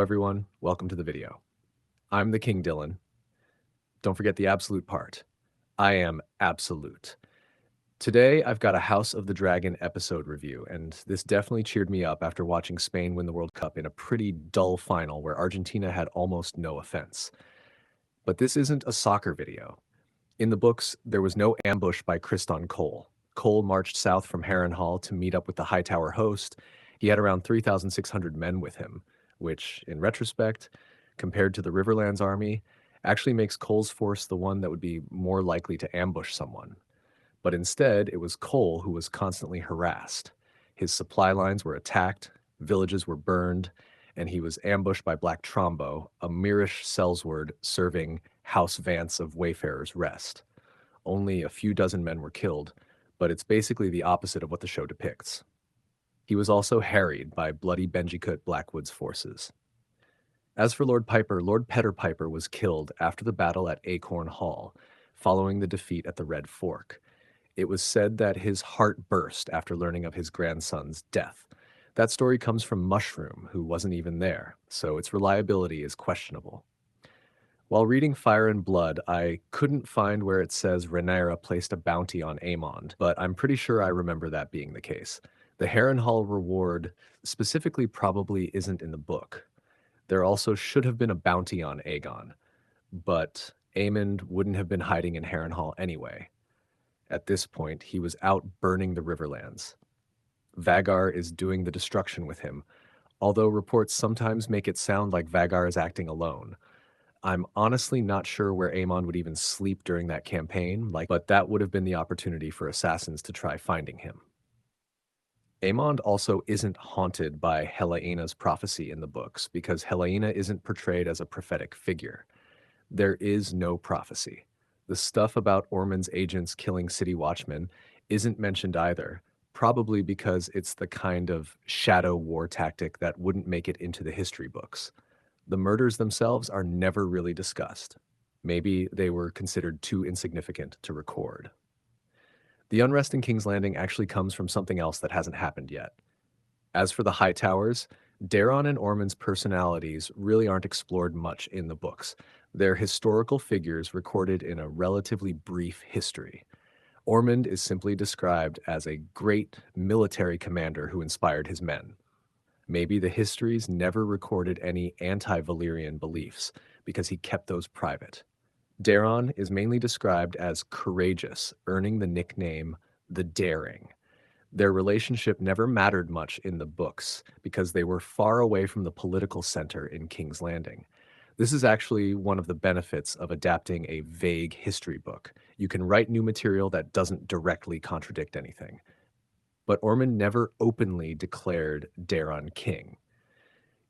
Everyone, welcome to the video. I'm the King Dylan. Don't forget the absolute part. I am absolute. Today, I've got a House of the Dragon episode review, and this definitely cheered me up after watching Spain win the World Cup in a pretty dull final where Argentina had almost no offense. But this isn't a soccer video. In the books, there was no ambush by Criston Cole. Cole marched south from Harrenhal to meet up with the Hightower host. He had around 3,600 men with him, which, in retrospect, compared to the Riverlands army, actually makes Cole's force the one that would be more likely to ambush someone. But instead, it was Cole who was constantly harassed. His supply lines were attacked, villages were burned, and he was ambushed by Black Trombo, a Mirish sellsword serving House Vance of Wayfarer's Rest. Only a few dozen men were killed, but it's basically the opposite of what the show depicts. He was also harried by bloody Benjicut Blackwood's forces. As for Lord Petter Piper was killed after the battle at Acorn Hall, following the defeat at the Red Fork. It was said that his heart burst after learning of his grandson's death. That story comes from Mushroom, who wasn't even there, so its reliability is questionable. While reading Fire and Blood, I couldn't find where it says Rhaenyra placed a bounty on Aemond, but I'm pretty sure I remember that being the case. The Harrenhal reward specifically probably isn't in the book. There also should have been a bounty on Aegon, but Aemond wouldn't have been hiding in Harrenhal anyway. At this point, he was out burning the Riverlands. Vhagar is doing the destruction with him, although reports sometimes make it sound like Vhagar is acting alone. I'm honestly not sure where Aemon would even sleep during that campaign, but that would have been the opportunity for assassins to try finding him. Aemond also isn't haunted by Helaena's prophecy in the books because Helaena isn't portrayed as a prophetic figure. There is no prophecy. The stuff about Ormond's agents killing city watchmen isn't mentioned either, probably because it's the kind of shadow war tactic that wouldn't make it into the history books. The murders themselves are never really discussed. Maybe they were considered too insignificant to record. The unrest in King's Landing actually comes from something else that hasn't happened yet. As for the Hightowers, Daeron and Ormond's personalities really aren't explored much in the books. They're historical figures recorded in a relatively brief history. Ormond is simply described as a great military commander who inspired his men. Maybe the histories never recorded any anti-Valyrian beliefs because he kept those private. Daeron is mainly described as courageous, earning the nickname the Daring. Their relationship never mattered much in the books because they were far away from the political center in King's Landing. This is actually one of the benefits of adapting a vague history book. You can write new material that doesn't directly contradict anything. But Ormond never openly declared Daeron king.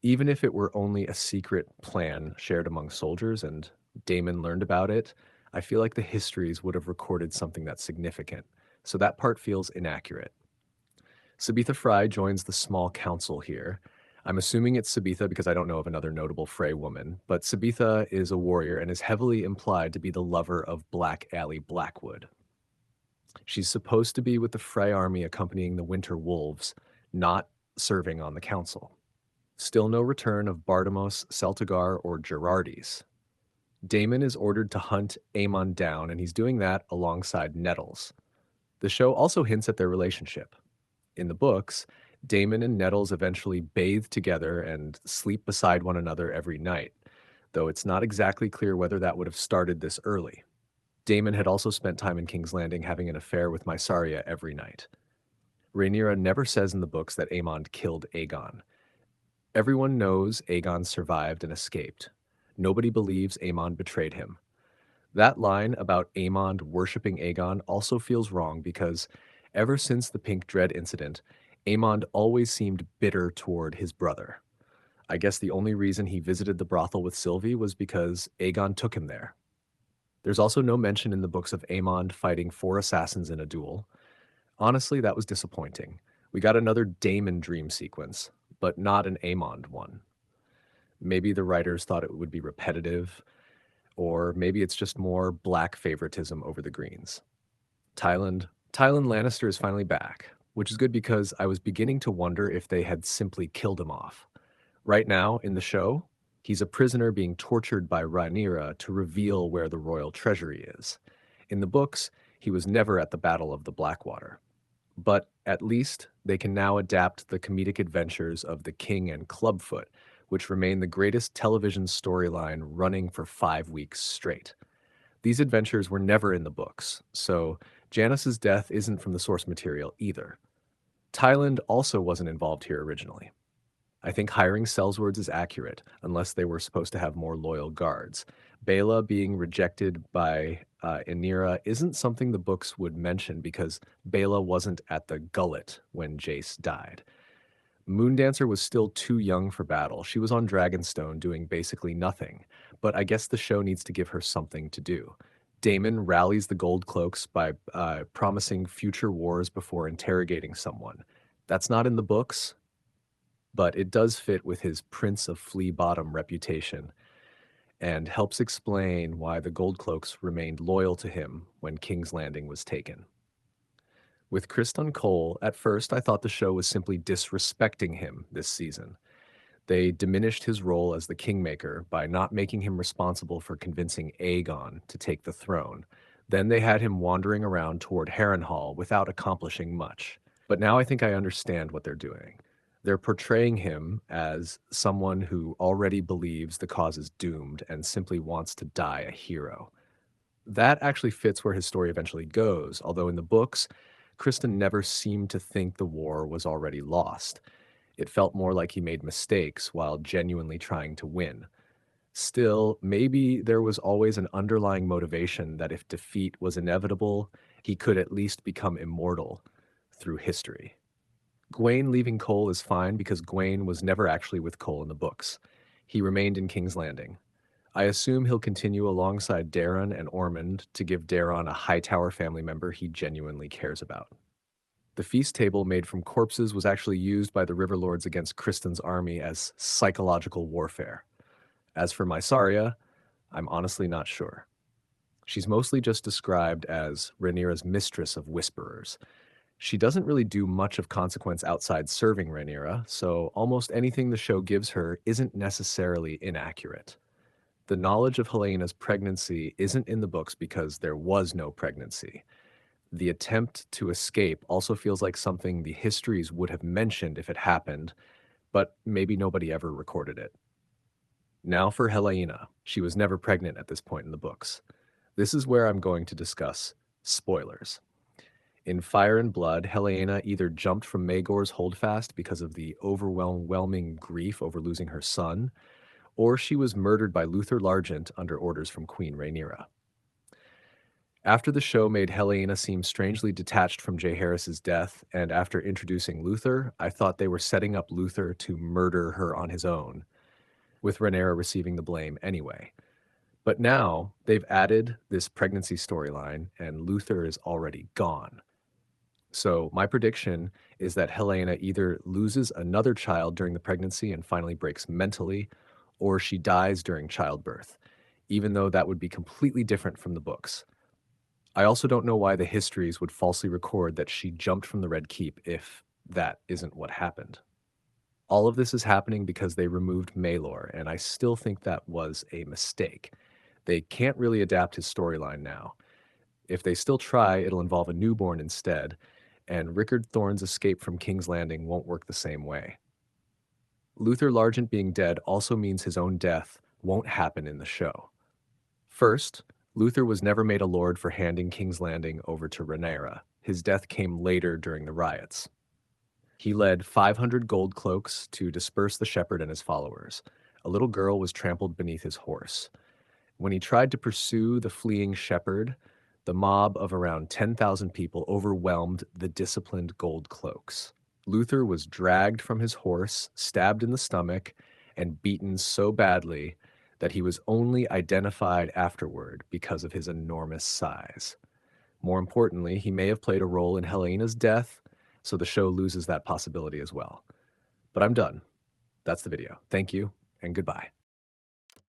Even if it were only a secret plan shared among soldiers and Daemon learned about it, I feel like the histories would have recorded something that's significant, so that part feels inaccurate. Sabitha Fry joins the small council here. I'm assuming it's Sabitha because I don't know of another notable Frey woman, but Sabitha is a warrior and is heavily implied to be the lover of Black Aly Blackwood. She's supposed to be with the Frey army accompanying the Winter Wolves, not serving on the council. Still no return of Bardamos, Celtigar, or Gerardis. Daemon is ordered to hunt Aemon down, and he's doing that alongside Nettles. The show also hints at their relationship. In the books, Daemon and Nettles eventually bathe together and sleep beside one another every night, though it's not exactly clear whether that would have started this early. Daemon had also spent time in King's Landing having an affair with Mysaria every night. Rhaenyra never says in the books that Aemond killed Aegon. Everyone knows Aegon survived and escaped. Nobody believes Aemond betrayed him. That line about Aemond worshipping Aegon also feels wrong because ever since the Pink Dread incident, Aemond always seemed bitter toward his brother. I guess the only reason he visited the brothel with Sylvie was because Aegon took him there. There's also no mention in the books of Aemond fighting 4 assassins in a duel. Honestly, that was disappointing. We got another Daemon dream sequence, but not an Aemond one. Maybe the writers thought it would be repetitive, or maybe it's just more black favoritism over the greens. Tyland Lannister is finally back, which is good because I was beginning to wonder if they had simply killed him off. Right now, in the show, he's a prisoner being tortured by Rhaenyra to reveal where the royal treasury is. In the books, he was never at the Battle of the Blackwater. But at least they can now adapt the comedic adventures of the King and Clubfoot, which remain the greatest television storyline running for 5 weeks straight. These adventures were never in the books, so Janice's death isn't from the source material either. Tyland also wasn't involved here originally. I think hiring Sellswords is accurate, unless they were supposed to have more loyal guards. Baela being rejected by Rhaenyra isn't something the books would mention because Baela wasn't at the gullet when Jace died. Moondancer was still too young for battle. She was on Dragonstone doing basically nothing, but I guess the show needs to give her something to do. Daemon rallies the Gold Cloaks by promising future wars before interrogating someone. That's not in the books, but it does fit with his Prince of Flea Bottom reputation and helps explain why the Gold Cloaks remained loyal to him when King's Landing was taken. With Criston Cole, at first I thought the show was simply disrespecting him this season. They diminished his role as the Kingmaker by not making him responsible for convincing Aegon to take the throne. Then they had him wandering around toward Harrenhal without accomplishing much. But now I think I understand what they're doing. They're portraying him as someone who already believes the cause is doomed and simply wants to die a hero. That actually fits where his story eventually goes, although in the books, Criston never seemed to think the war was already lost. It felt more like he made mistakes while genuinely trying to win. Still, maybe there was always an underlying motivation that if defeat was inevitable, he could at least become immortal through history. Gwaine leaving Cole is fine because Gwaine was never actually with Cole in the books. He remained in King's Landing. I assume he'll continue alongside Daeron and Ormond to give Daeron a Hightower family member he genuinely cares about. The feast table made from corpses was actually used by the Riverlords against Criston's army as psychological warfare. As for Mysaria, I'm honestly not sure. She's mostly just described as Rhaenyra's mistress of whisperers. She doesn't really do much of consequence outside serving Rhaenyra, so almost anything the show gives her isn't necessarily inaccurate. The knowledge of Helena's pregnancy isn't in the books because there was no pregnancy. The attempt to escape also feels like something the histories would have mentioned if it happened, but maybe nobody ever recorded it. Now for Helena. She was never pregnant at this point in the books. This is where I'm going to discuss spoilers. In Fire and Blood, Helena either jumped from Maegor's holdfast because of the overwhelming grief over losing her son, or she was murdered by Luther Largent under orders from Queen Rhaenyra. After the show made Helena seem strangely detached from Jaehaerys's death, and after introducing Luther, I thought they were setting up Luther to murder her on his own, with Rhaenyra receiving the blame anyway. But now they've added this pregnancy storyline, and Luther is already gone. So my prediction is that Helena either loses another child during the pregnancy and finally breaks mentally, or she dies during childbirth, even though that would be completely different from the books. I also don't know why the histories would falsely record that she jumped from the Red Keep if that isn't what happened. All of this is happening because they removed Maelor, and I still think that was a mistake. They can't really adapt his storyline now. If they still try, it'll involve a newborn instead, and Rickard Thorne's escape from King's Landing won't work the same way. Luther Largent being dead also means his own death won't happen in the show. First, Luther was never made a lord for handing King's Landing over to Rhaenyra. His death came later during the riots. He led 500 gold cloaks to disperse the shepherd and his followers. A little girl was trampled beneath his horse. When he tried to pursue the fleeing shepherd, the mob of around 10,000 people overwhelmed the disciplined gold cloaks. Luther was dragged from his horse, stabbed in the stomach, and beaten so badly that he was only identified afterward because of his enormous size. More importantly, he may have played a role in Helena's death, so the show loses that possibility as well. But I'm done. That's the video. Thank you, and goodbye.